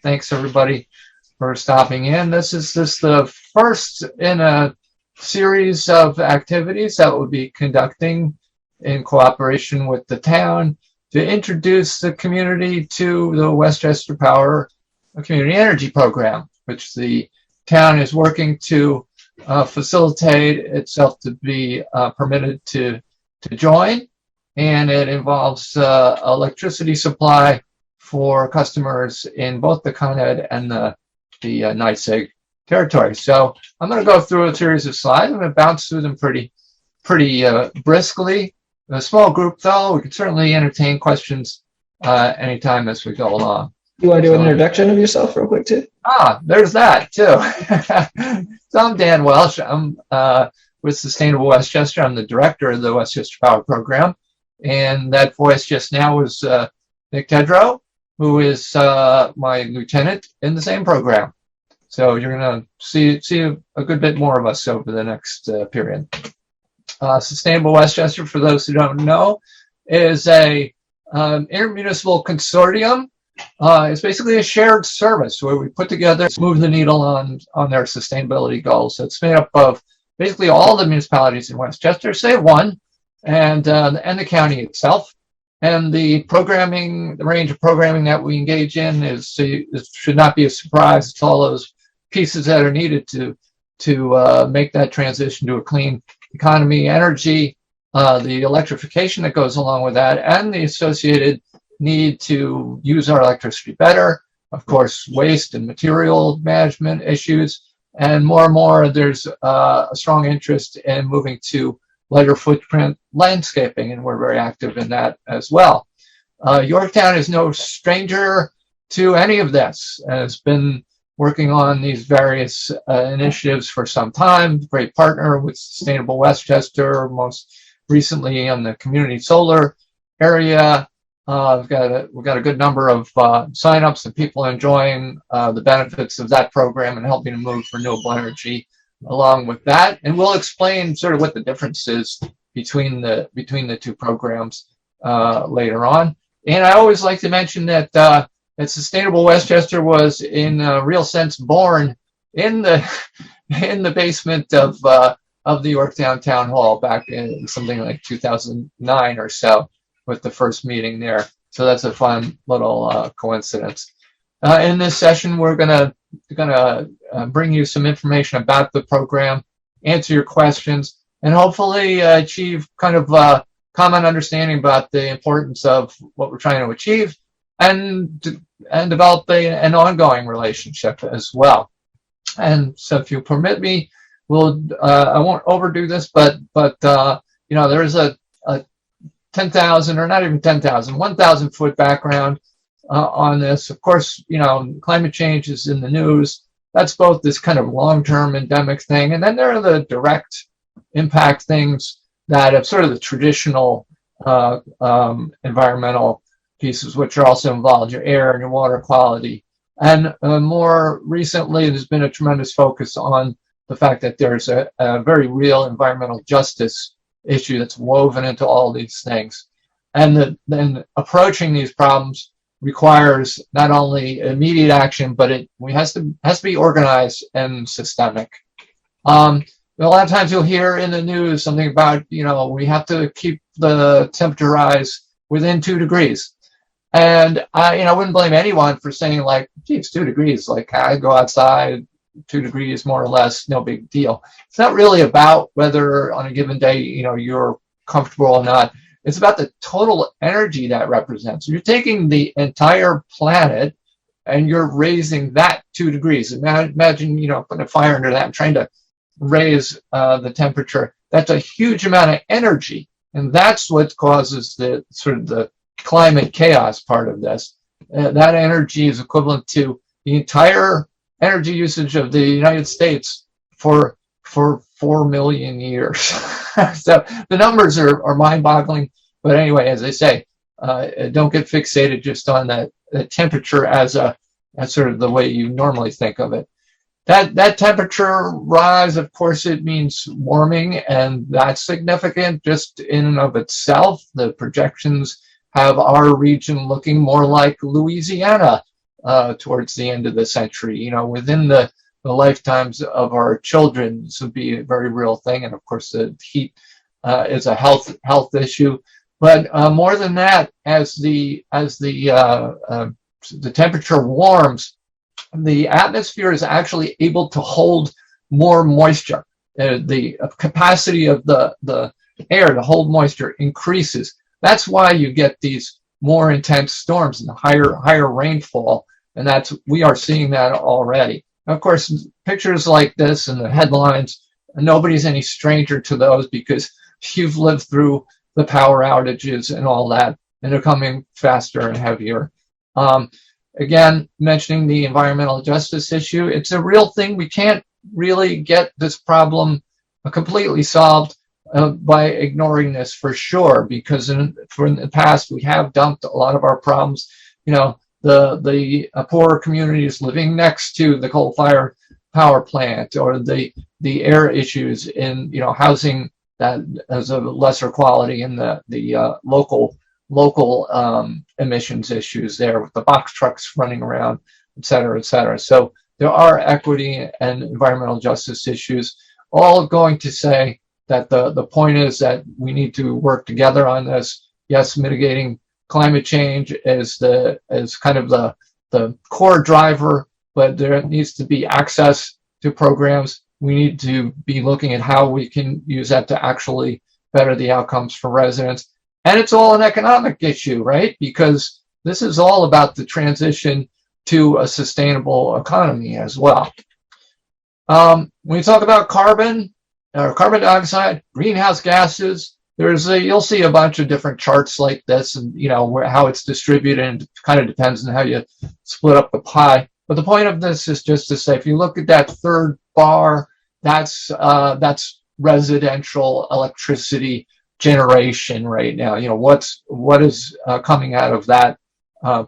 thanks everybody for stopping in. This is just the first in a series of activities that we'll be conducting in cooperation with the town to introduce the community to the Westchester Power Community Energy Program, which the town is working to facilitate itself to be permitted to join. And it involves electricity supply for customers in both the Con Ed and the NYSEG territory. So I'm going to go through a series of slides. I'm going to bounce through them pretty briskly. A small group, though, we can certainly entertain questions anytime as we go along. You want to do an introduction of yourself real quick, too? There's that, too. So I'm Dan Welsh. I'm with Sustainable Westchester. I'm the director of the Westchester Power Program. And that voice just now was Nick Tedrow, who is my lieutenant in the same program. So you're going to see a good bit more of us over the next period. Sustainable Westchester, for those who don't know, is a intermunicipal consortium. It's basically a shared service where we put together, move the needle on their sustainability goals. So it's made up of basically all the municipalities in Westchester, save one, and the county itself. And the range of programming that we engage in should not be a surprise. It's all those pieces that are needed to make that transition to a clean economy, energy, the electrification that goes along with that, and the associated need to use our electricity better. Of course, waste and material management issues, and more, there's a strong interest in moving to lighter footprint landscaping, and we're very active in that as well. Yorktown is no stranger to any of this, and has been working on these various initiatives for some time. Great partner with Sustainable Westchester, most recently on the community solar area. We've got a good number of signups and people enjoying the benefits of that program and helping to move renewable energy along with that. And we'll explain sort of what the difference is between the two programs later on. And I always like to mention that Sustainable Westchester was, in a real sense, born in the basement of the Yorktown Town Hall back in something like 2009 or so, with the first meeting there. So that's a fun little coincidence. In this session, we're gonna bring you some information about the program, answer your questions, and hopefully achieve kind of a common understanding about the importance of what we're trying to achieve, and develop an ongoing relationship as well. And so, if you permit me, I won't overdo this, but there is a 10,000, or not even 10,000, 1,000 foot background on this. Of course, climate change is in the news. That's both this kind of long-term endemic thing, and then there are the direct impact things that have sort of the traditional environmental pieces, which are also involved, your air and your water quality. And more recently, there's been a tremendous focus on the fact that there's a very real environmental justice issue that's woven into all these things. And then approaching these problems requires not only immediate action, but it has to be organized and systemic. A lot of times you'll hear in the news something about, we have to keep the temperature rise within 2 degrees. And I wouldn't blame anyone for saying, like, gee, it's 2 degrees. Like, I go outside, 2 degrees more or less, no big deal. It's not really about whether on a given day, you're comfortable or not. It's about the total energy that represents. You're taking the entire planet and you're raising that 2 degrees. Imagine, putting a fire under that and trying to raise the temperature. That's a huge amount of energy. And that's what causes the sort of the climate chaos part of this. That energy is equivalent to the entire energy usage of the United States for 4 million years. So the numbers are mind-boggling. But anyway, as I say, don't get fixated just on the temperature as sort of the way you normally think of it. That temperature rise, of course, it means warming, and that's significant just in and of itself. The projections have our region looking more like Louisiana towards the end of the century. Within the lifetimes of our children, this would be a very real thing. And of course, the heat is a health issue. But more than that, as the temperature warms, the atmosphere is actually able to hold more moisture. The capacity of the air to hold moisture increases. That's why you get these more intense storms and higher rainfall, and we are seeing that already. Of course, pictures like this and the headlines, nobody's any stranger to those because you've lived through the power outages and all that, and they're coming faster and heavier. Again, mentioning the environmental justice issue, it's a real thing. We can't really get this problem completely solved by ignoring this for sure, because in the past we have dumped a lot of our problems. The poorer communities living next to the coal-fired power plant, or the air issues in housing that has a lesser quality, in the local emissions issues there with the box trucks running around, et cetera, et cetera. So there are equity and environmental justice issues, all going to say that the point is that we need to work together on this. Yes, mitigating climate change is kind of the core driver, but there needs to be access to programs. We need to be looking at how we can use that to actually better the outcomes for residents. And it's all an economic issue, right? Because this is all about the transition to a sustainable economy as well. When you talk about carbon dioxide, greenhouse gases, you'll see a bunch of different charts like this, and how it's distributed, and it kind of depends on how you split up the pie. But the point of this is just to say, if you look at that third bar, that's residential electricity generation right now. What is coming out of that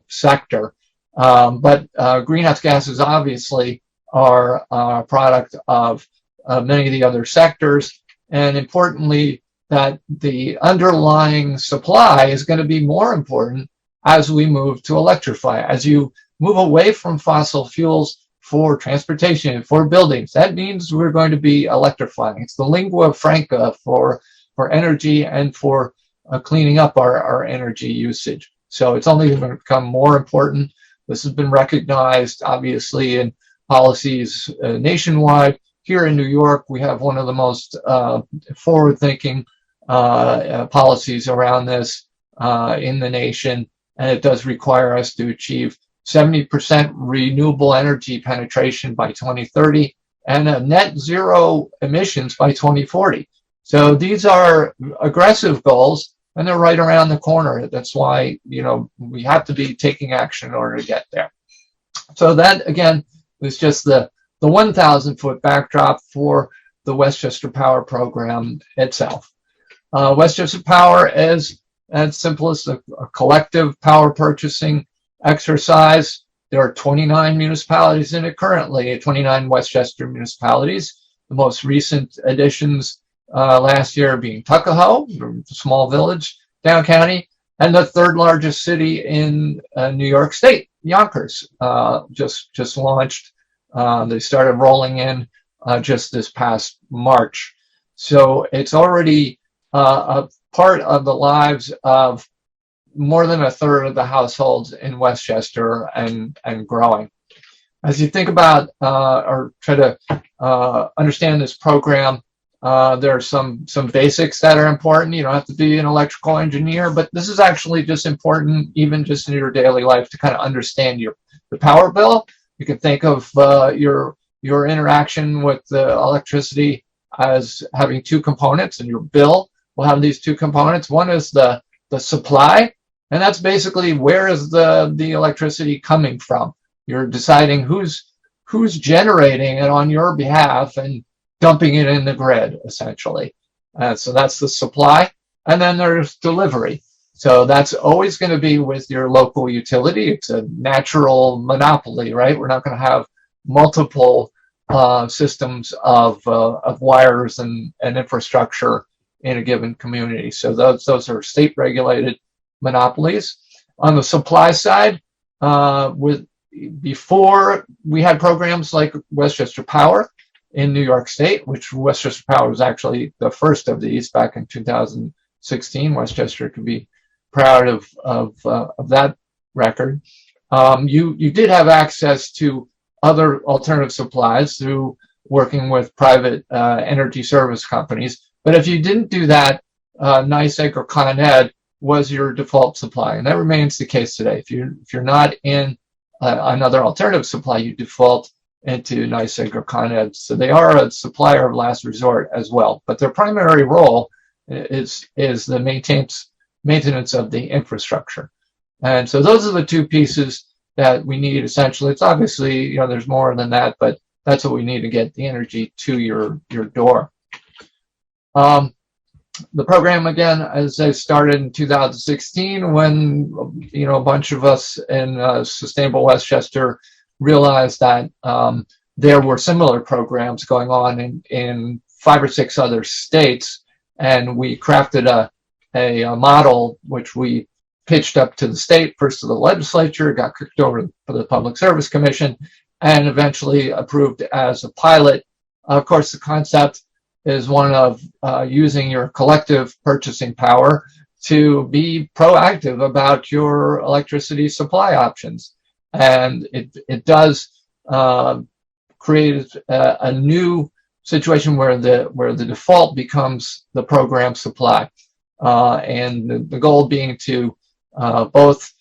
sector. But greenhouse gases obviously are a product of many of the other sectors, and importantly, that the underlying supply is going to be more important as we move to electrify. As you move away from fossil fuels for transportation and for buildings, that means we're going to be electrifying. It's the lingua franca for energy and for cleaning up our energy usage. So it's only going to become more important. This has been recognized, obviously, in policies nationwide. Here in New York, we have one of the most forward-thinking policies around this in the nation, and it does require us to achieve 70% renewable energy penetration by 2030 and a net zero emissions by 2040. So these are aggressive goals, and they're right around the corner. That's why, we have to be taking action in order to get there. So that, again, was just the 1,000-foot backdrop for the Westchester Power program itself. Westchester Power is, at simplest, a collective power purchasing exercise. There are 29 municipalities in it currently, 29 Westchester municipalities. The most recent additions last year being Tuckahoe, a small village, down county, and the third largest city in New York State, Yonkers, just launched. They started rolling in just this past March. So it's already a part of the lives of more than a third of the households in Westchester and growing. As you think about or try to understand this program, there are some basics that are important. You don't have to be an electrical engineer, but this is actually just important, even just in your daily life, to kind of understand your power bill. You can think of your interaction with the electricity as having two components, and your bill will have these two components. One is the supply, and that's basically where is the electricity coming from. You're deciding who's generating it on your behalf and dumping it in the grid, essentially. So that's the supply. And then there's delivery. So that's always going to be with your local utility. It's a natural monopoly, right? We're not going to have multiple systems of wires and infrastructure in a given community. So those are state-regulated monopolies. On the supply side, with before we had programs like Westchester Power in New York State, which Westchester Power was actually the first of these back in 2016. Westchester could be proud of that record. You did have access to other alternative supplies through working with private energy service companies. But if you didn't do that, NYSEG or Con Ed was your default supply, and that remains the case today. If you're not in another alternative supply, you default into NYSEG or Con Ed. So they are a supplier of last resort as well. But their primary role is the maintenance of the infrastructure. And so those are the two pieces that we need essentially. It's obviously, there's more than that, but that's what we need to get the energy to your door. The program, again, as I started in 2016 when, a bunch of us in Sustainable Westchester realized that there were similar programs going on in 5 or 6 other states, and we crafted a model which we pitched up to the state, first to the legislature, got kicked over to the Public Service Commission, and eventually approved as a pilot. Of course, the concept is one of using your collective purchasing power to be proactive about your electricity supply options. And it does create a new situation where the default becomes the program supply. And the goal being to both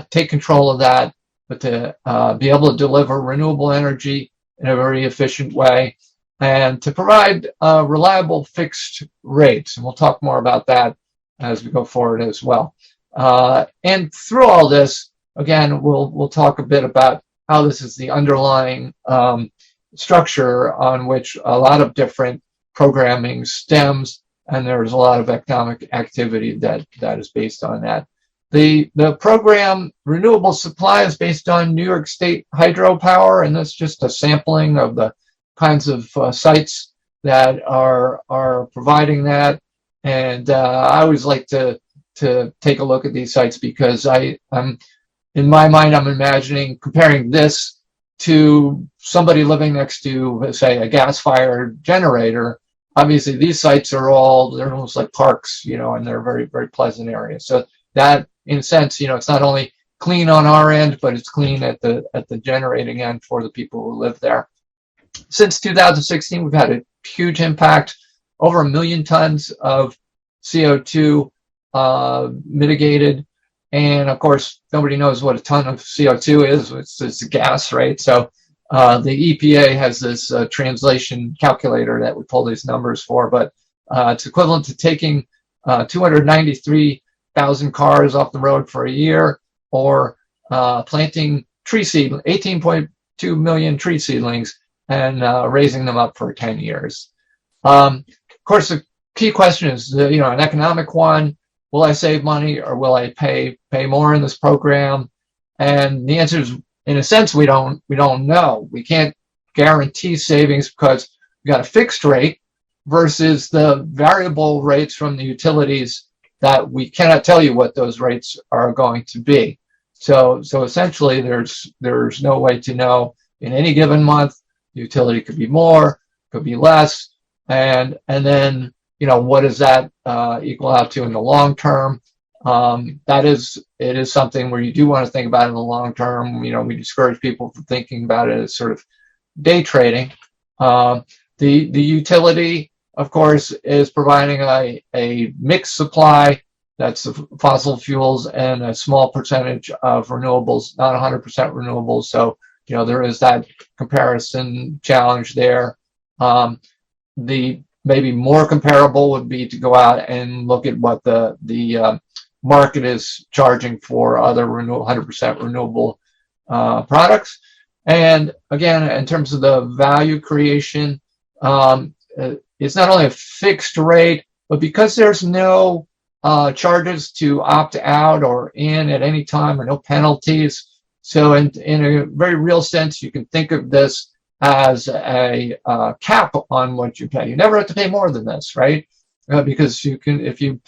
take control of that, but to be able to deliver renewable energy in a very efficient way, and to provide reliable fixed rates. And we'll talk more about that as we go forward as well. And through all this, again, we'll talk a bit about how this is the underlying structure on which a lot of different programming stems, and there's a lot of economic activity that is based on that. The program Renewable Supply is based on New York State hydropower, and that's just a sampling of the kinds of sites that are providing that. And I always like to take a look at these sites because I'm in my mind, I'm imagining comparing this to somebody living next to, say, a gas-fired generator. Obviously, these sites they're almost like parks, and they're very, very pleasant areas. So that, in a sense, it's not only clean on our end, but it's clean at the generating end for the people who live there. Since 2016, we've had a huge impact, over 1 million tons of CO2 mitigated. And of course, nobody knows what a ton of CO2 is. It's a gas, right? So the EPA has this translation calculator that we pull these numbers for, but it's equivalent to taking 293,000 cars off the road for a year, or planting 18.2 million tree seedlings and raising them up for 10 years. Of course, the key question is, an economic one. Will I save money, or will I pay more in this program? And the answer is, in a sense, we don't know. We can't guarantee savings because we got a fixed rate versus the variable rates from the utilities that we cannot tell you what those rates are going to be. So essentially, there's no way to know in any given month. The utility could be more, could be less, and then what does that equal out to in the long term? It is something where you do want to think about it in the long term. We discourage people from thinking about it as sort of day trading. The utility, of course, is providing a mixed supply that's fossil fuels and a small percentage of renewables, not 100% renewables. So there is that comparison challenge there. The maybe more comparable would be to go out and look at what the market is charging for other 100% renewable products. And again, in terms of the value creation, it's not only a fixed rate, but because there's no charges to opt out or in at any time, or no penalties. So in a very real sense, you can think of this as a cap on what you pay. You never have to pay more than this, right? Because you can, if you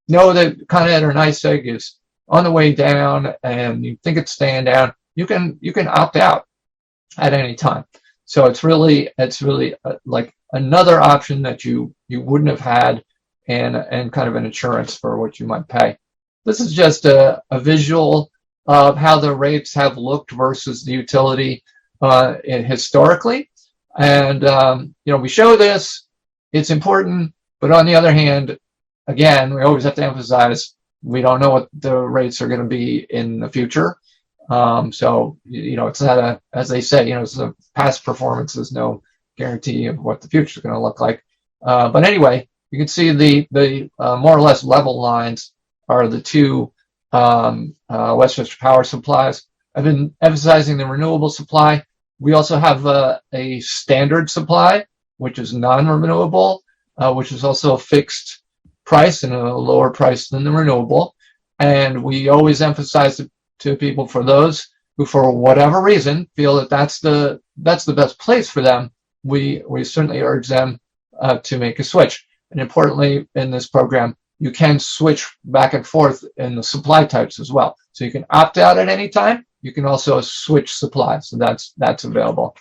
know that Con Ed or NYSEG is on the way down and you think it's staying down, you can opt out at any time. So it's really like another option that you wouldn't have had, and kind of an insurance for what you might pay. This is just a visual of how the rates have looked versus the utility historically. And we show this, it's important, but on the other hand, again, we always have to emphasize we don't know what the rates are going to be in the future. So it's not as they say, it's a past performance is no guarantee of what the future is going to look like. But anyway, you can see the more or less level lines are the two Westchester power supplies. I've been emphasizing the renewable supply. We also have a standard supply, which is non-renewable, which is also a fixed price and a lower price than the renewable. And we always emphasize to people, for those who, for whatever reason, feel that that's the best place for them, we certainly urge them to make a switch. And importantly, in this program, you can switch back and forth in the supply types as well. So you can opt out at any time. You can also switch supplies. So that's available.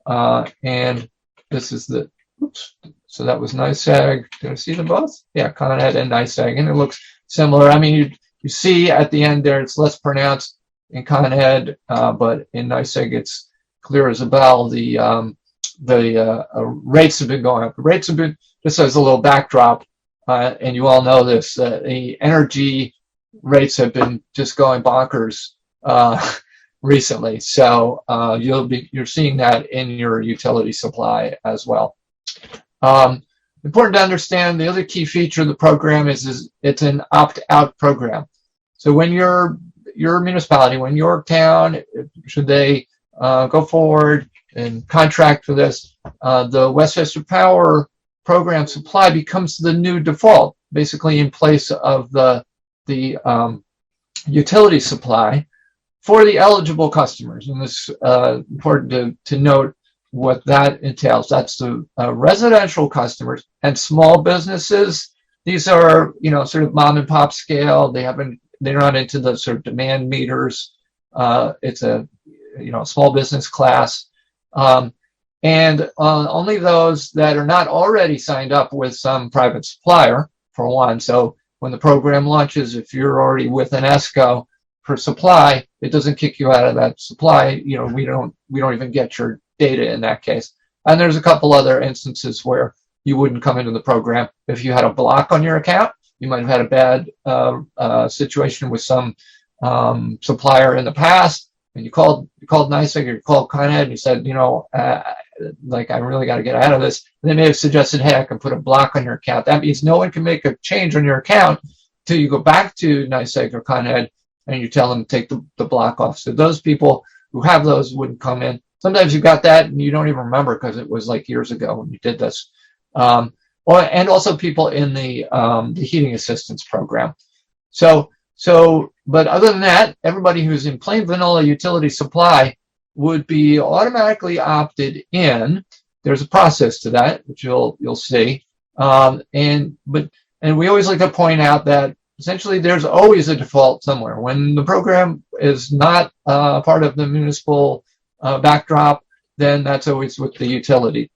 And this is the, oops. So that was NYSEG. Did I see them both? Yeah, Con Ed and NYSEG. And it looks similar. I mean, you see at the end there, it's less pronounced in Con Ed, but in NYSEG, it's clear as a bell. The rates have been going up. The rates have been, just as a little backdrop, and you all know this, the energy rates have been just going bonkers recently. So you're seeing that in your utility supply as well. Important to understand, the other key feature of the program is it's an opt-out program. So when your municipality, when your town, should they go forward and contract for this, the Westchester Power program supply becomes the new default, basically in place of the utility supply for the eligible customers. And this is important to note what that entails. That's the residential customers and small businesses. These are, sort of mom and pop scale. They're not into the sort of demand meters. It's a, small business class. And only those that are not already signed up with some private supplier, for one. So when the program launches, if you're already with an ESCO for supply, it doesn't kick you out of that supply. We don't even get your data in that case. And there's a couple other instances where you wouldn't come into the program if you had a block on your account. You might have had a bad situation with some supplier in the past, and you called NYSEG or you called Con Ed and you said, I really got to get out of this. And they may have suggested, hey, I can put a block on your account. That means no one can make a change on your account until you go back to NYSEG or Con Ed and you tell them to take the block off. So those people who have those wouldn't come in. Sometimes you got that and you don't even remember because it was like years ago when you did this. And also people in the heating assistance program. But other than that, everybody who's in plain vanilla utility supply would be automatically opted in. There's a process to that, which you'll see. And we always like to point out that essentially there's always a default somewhere. When the program is not part of the municipal backdrop, then that's always with the utility.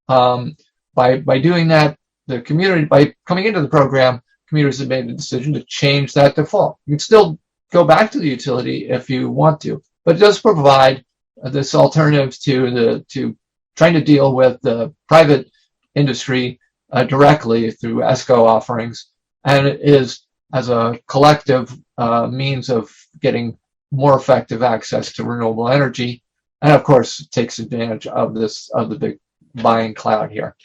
By doing that, the community, by coming into the program, communities have made the decision to change that default. You can still go back to the utility if you want to, but it does provide this alternative to trying to deal with the private industry directly through ESCO offerings, and it is as a collective means of getting more effective access to renewable energy, and of course it takes advantage of the big buying cloud here.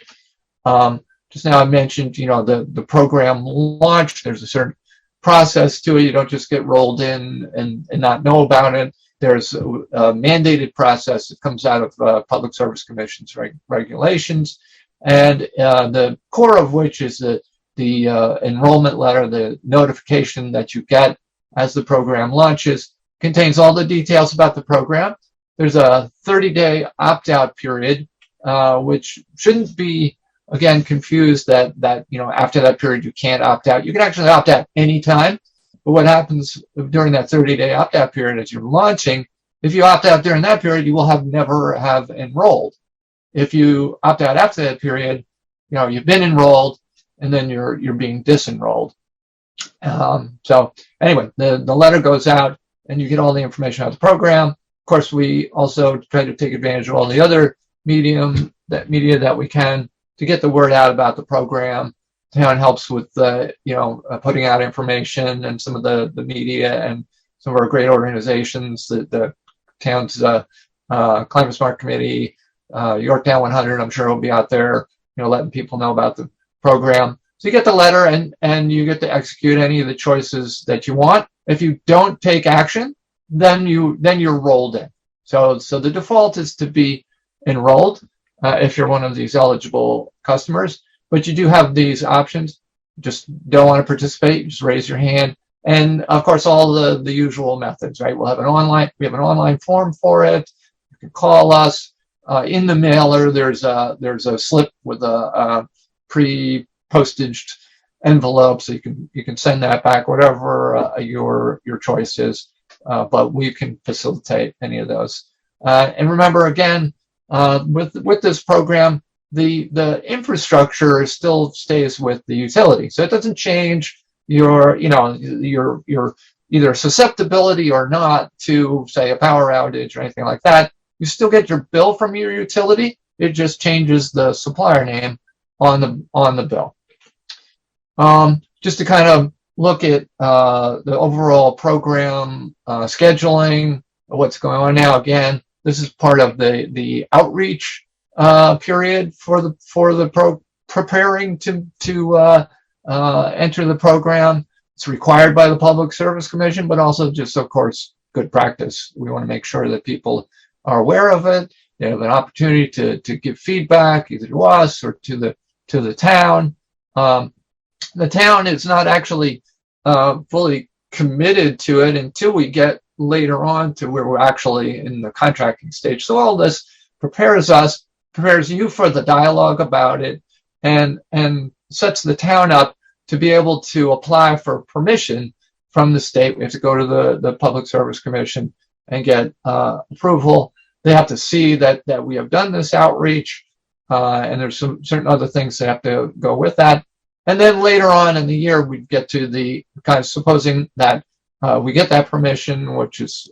Just now I mentioned, the program launch. There's a certain process to it. You don't just get rolled in and not know about it. There's a mandated process that comes out of Public Service Commission's regulations, and the core of which is the enrollment letter, the notification that you get as the program launches, contains all the details about the program. There's a 30-day opt-out period, which shouldn't be, again, confused that after that period you can't opt out. You can actually opt out anytime. But what happens during that 30-day opt-out period as you're launching If you opt out during that period, you will never have enrolled. If you opt out after that period, you've been enrolled, and then you're being disenrolled. So anyway, the letter goes out, and you get all the information about the program. Of course, we also try to take advantage of all the other media that we can to get the word out about the program. The town helps with putting out information, and some of the media and some of our great organizations, the town's Climate Smart Committee, Yorktown 100, I'm sure will be out there, letting people know about the program. So you get the letter, and you get to execute any of the choices that you want. If you don't take action, then you're rolled in. So the default is to be enrolled if you're one of these eligible customers. But you do have these options. Just don't want to participate, just raise your hand. And of course, all the usual methods, right? We have an online form for it. You can call us. In the mailer, there's a slip with a pre-postaged envelope, so you can send that back, whatever your choice is. But we can facilitate any of those. And remember, again, with this program, the infrastructure still stays with the utility, so it doesn't change your either susceptibility or not to, say, a power outage or anything like that. You still get your bill from your utility. It just changes the supplier name on the bill. Just to kind of look at the overall program scheduling, what's going on now. Again, this is part of the outreach period for the preparing to enter the program. It's required by the Public Service Commission, but also just, of course, good practice. We want to make sure that people are aware of it. They have an opportunity to give feedback either to us or to the town. The town is not actually fully committed to it until we get later on to where we're actually in the contracting stage. So all this prepares you for the dialogue about it, and sets the town up to be able to apply for permission from the state. We have to go to the Public Service Commission and get approval. They have to see that we have done this outreach, and there's some certain other things that have to go with that. And then later on in the year, we get to the kind of, supposing that we get that permission, which is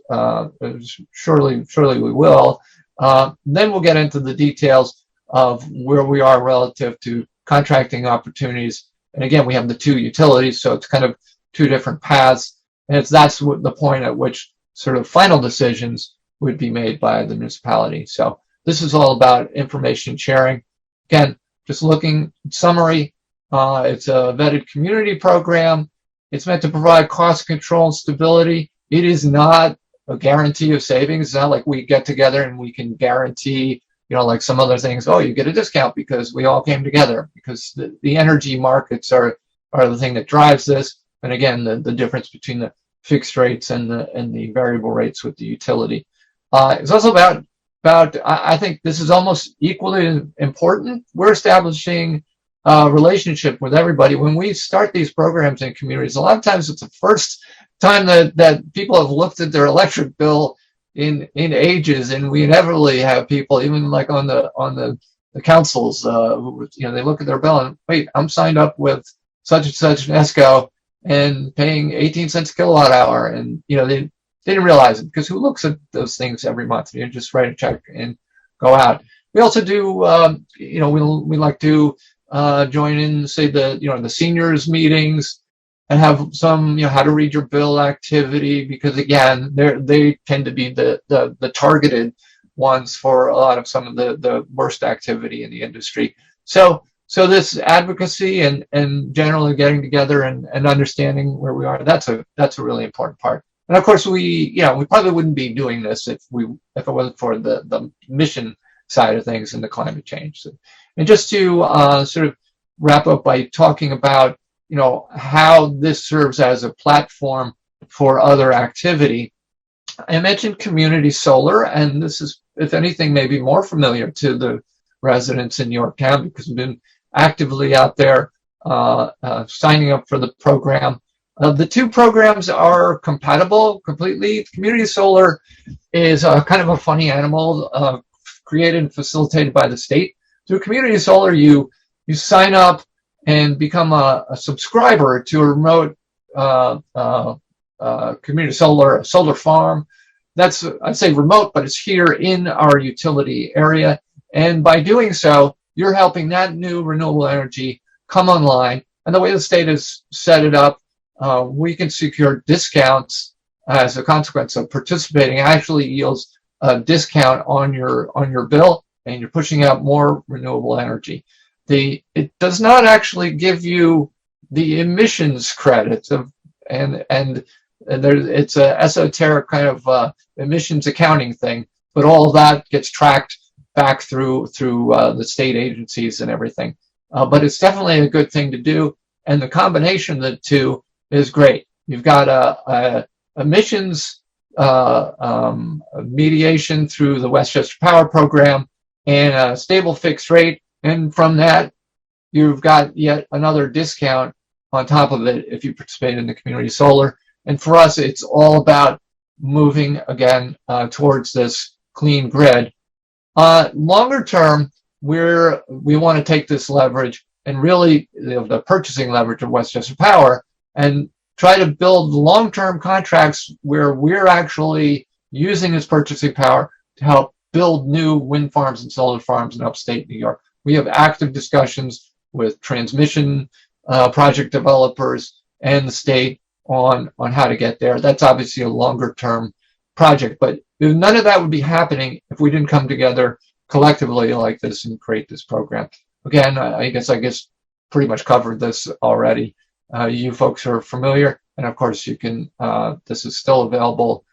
surely we will. Then we'll get into the details of where we are relative to contracting opportunities. And again, we have the two utilities, so it's kind of two different paths. And that's the point at which sort of final decisions would be made by the municipality. So this is all about information sharing. Again, just looking summary. It's a vetted community program. It's meant to provide cost control and stability. It is not a guarantee of savings. It's not like we get together and we can guarantee, like some other things, you get a discount because we all came together, because the energy markets are the thing that drives this. And again, the difference between the fixed rates and the variable rates with the utility. It's also about, I think this is almost equally important. We're establishing relationship with everybody. When we start these programs in communities, a lot of times it's the first time that people have looked at their electric bill in ages, and we inevitably have people, even like on the councils, who, they look at their bill and, wait, I'm signed up with such and such an ESCO and paying 18 cents a kilowatt hour, and they didn't realize it, because who looks at those things every month? You just write a check and go out. We also do, we like to join in, say, the seniors meetings, and have some, how to read your bill activity, because again, they tend to be the targeted ones for a lot of some of the worst activity in the industry. So this advocacy and generally getting together and understanding where we are, that's a really important part. And of course, we probably wouldn't be doing this if it wasn't for the mission side of things and the climate change. And just to sort of wrap up by talking about how this serves as a platform for other activity. I mentioned community solar, and this is, if anything, maybe more familiar to the residents in Yorktown, because we've been actively out there signing up for the program. The two programs are compatible completely. Community solar is kind of a funny animal, created and facilitated by the state. Through community solar, you sign up and become a subscriber to a remote community solar farm. That's, I'd say, remote, but it's here in our utility area. And by doing so, you're helping that new renewable energy come online. And the way the state has set it up, we can secure discounts as a consequence of participating. It actually yields a discount on your bill, and you're pushing out more renewable energy. It does not actually give you the emissions credits it's a esoteric kind of emissions accounting thing, but all of that gets tracked back through the state agencies and everything. But it's definitely a good thing to do, and the combination of the two is great. You've got a emissions mediation through the Westchester Power Program and a stable fixed rate, and from that you've got yet another discount on top of it if you participate in the community solar. And for us, it's all about moving again towards this clean grid. Longer term, we want to take this leverage and really the purchasing leverage of Westchester Power and try to build long-term contracts where we're actually using this purchasing power to help build new wind farms and solar farms in upstate New York. We have active discussions with transmission project developers and the state on how to get there. That's obviously a longer-term project, but none of that would be happening if we didn't come together collectively like this and create this program. Again, I guess pretty much covered this already. You folks are familiar, and of course you can, this is still available.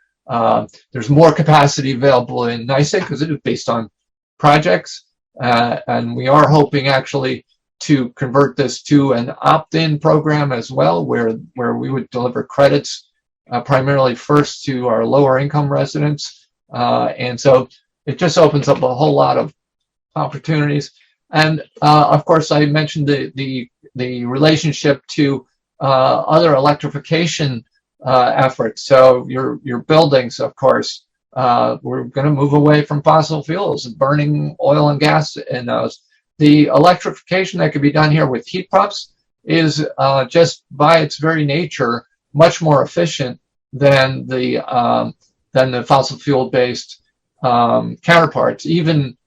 There's more capacity available in NYSEG because it is based on projects, and we are hoping actually to convert this to an opt-in program as well, where we would deliver credits primarily first to our lower income residents. And so it just opens up a whole lot of opportunities. And of course, I mentioned the relationship to other electrification efforts. So your buildings, of course, we're going to move away from fossil fuels and burning oil and gas in those. The electrification that can be done here with heat pumps is just by its very nature much more efficient than the fossil fuel based counterparts. Even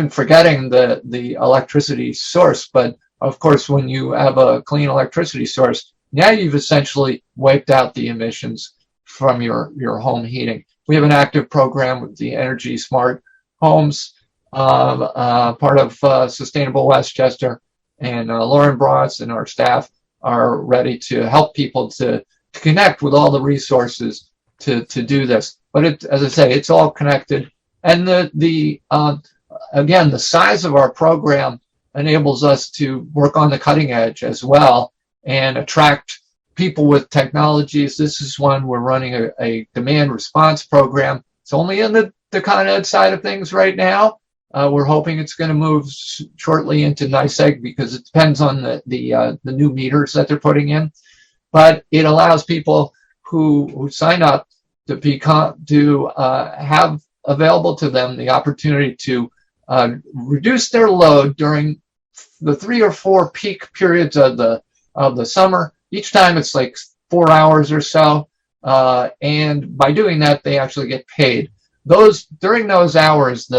forgetting the electricity source, but of course, when you have a clean electricity source, now you've essentially wiped out the emissions from your home heating. We have an active program with the Energy Smart Homes, part of Sustainable Westchester, and Lauren Bross and our staff are ready to help people to connect with all the resources to do this. But as I say, it's all connected, and again, the size of our program enables us to work on the cutting edge as well and attract people with technologies. This is one we're running a demand response program. It's only in the Con Ed side of things right now. We're hoping it's going to move shortly into NYSEG because it depends on the new meters that they're putting in. But it allows people who sign up to have available to them the opportunity to reduce their load during the 3 or 4 peak periods of the summer. Each time it's like 4 hours or so, and by doing that, they actually get paid. During those hours,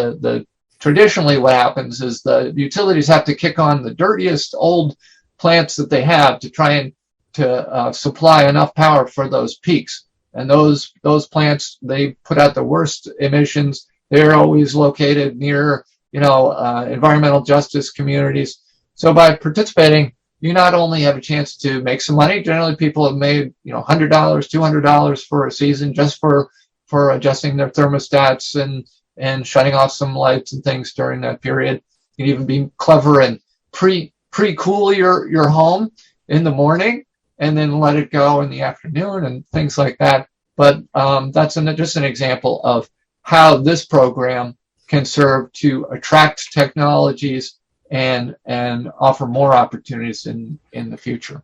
traditionally what happens is the utilities have to kick on the dirtiest old plants that they have to try and to supply enough power for those peaks. And those plants, they put out the worst emissions. They're always located near, environmental justice communities. So by participating, you not only have a chance to make some money. Generally, people have made, $100, $200 for a season just for adjusting their thermostats and shutting off some lights and things during that period. You can even be clever and pre-cool your home in the morning and then let it go in the afternoon and things like that. But that's just an example of how this program can serve to attract technologies and offer more opportunities in the future.